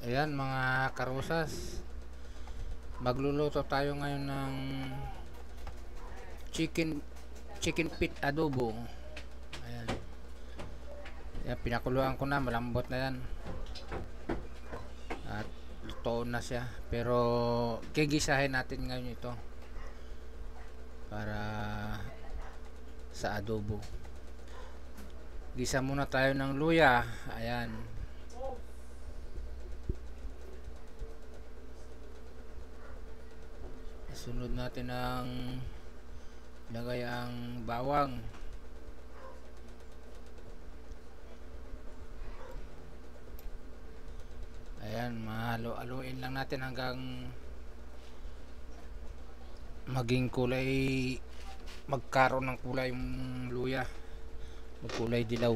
Ayan mga karusas, magluluto tayo ngayon ng chicken chicken pit adobo. Ayan. Ayan, pinakuluan ko na, malambot na yan. At luto na siya. Pero gigisahin natin ngayon ito para sa adobo. Gisa muna tayo ng luya. Ayan. Sunod natin ang lagay ang bawang. Ayan, mahalo-haluin lang natin hanggang maging kulay, magkaroon ng kulay yung luya, magkulay dilaw.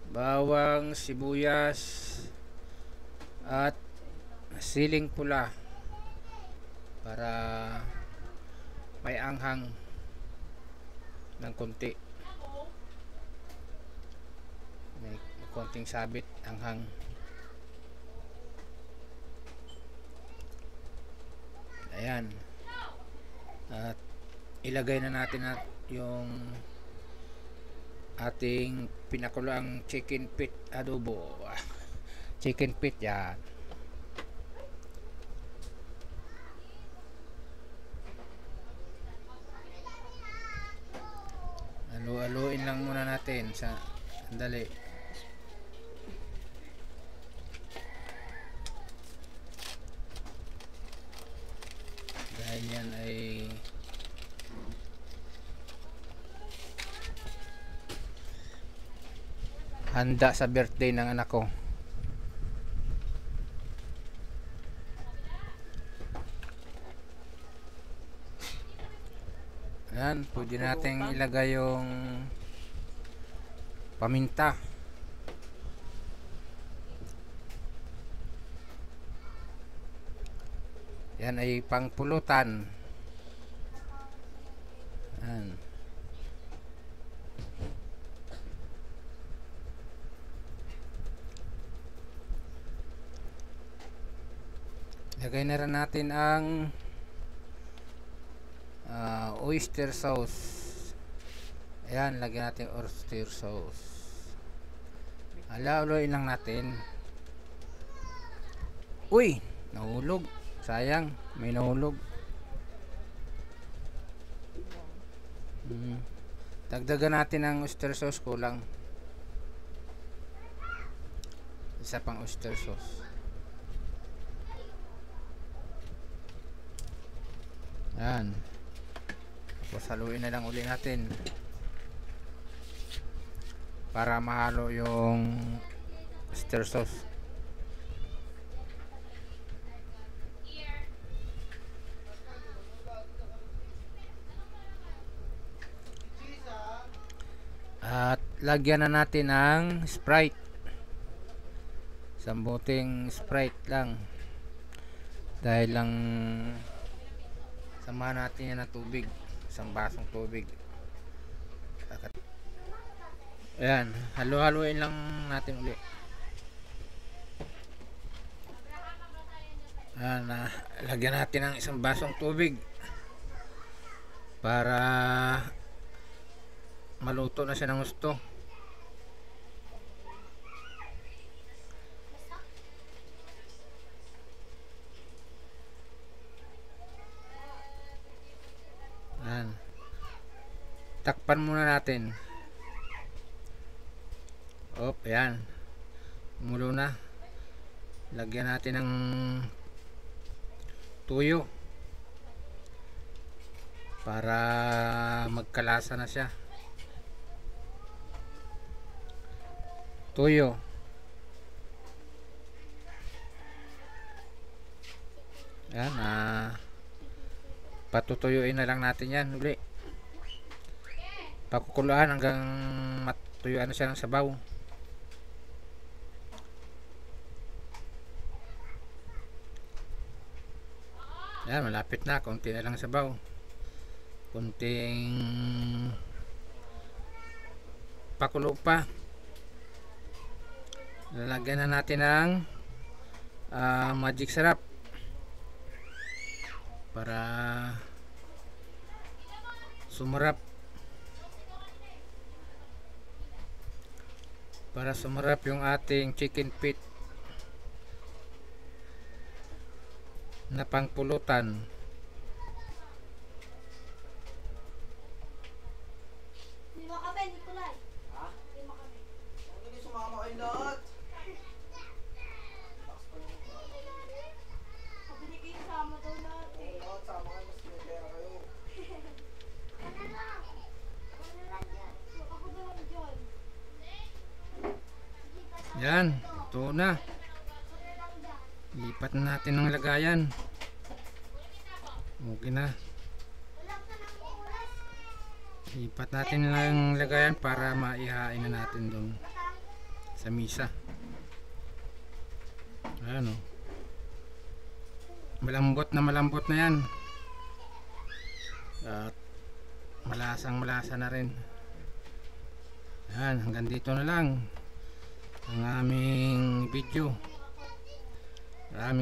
Bawang, sibuyas at siling pula para may anghang ng konti, may konting sabit anghang. Ayan, at ilagay na natin at yung ating pinakuluang chicken pit adobo. Chicken pit yan. Haluin lang muna natin sa sandali. Dahil yan ay handa sa birthday ng anak ko. Ayan, pwede natin ilagay yung paminta. Yan ay pangpulutan. Ayan. Lagay na rin natin ang oyster sauce. Ayan, lagyan natin oyster sauce. Haluin lang natin. Uy, nahulog. Sayang, may nahulog. Dagdagan natin ang oyster sauce, kulang. Isa pang oyster sauce. Ayan. Tapos haluin na lang uli natin para mahalo yung oyster sauce. At lagyan na natin ng Sprite. Isang boteng Sprite lang. Dahil lang samahan natin yan ng tubig. Isang basong tubig. Ayan, halo-haloin lang natin uli. Ayan, lagyan natin ng isang basong tubig para maluto na siya ng gusto. Ayan, takpan muna natin. Ayan, mulo na. Lagyan natin ng tuyo para magkalasa na siya. Tuyo. Yan, patutuyuin na lang natin yan uli. Pakukuluan hanggang matuyuan na siya ng sabaw. Yan, malapit na. Konti na lang sabaw. Konting pakulo pa. lalagyan na natin ng magic syrup para sumarap yung ating chicken feet na pangpulutan. Lima kami, Nikolay. Ha? Lima kami. Hindi sumama kayo lahat. Kabili kayo sama daw natin. Oo, sama kayo, mas may pera kayo. Ano lang? Ano lang yan? Ako na lang dyan. Yan, ito na. Lipat na natin ng lagayan. Okay na. Lipat natin ng lagayan para maihain na natin doon sa misa. Ayan o. Malambot na yan. At malasa na rin. Ayan, hanggang dito na lang ang aming video. Maraming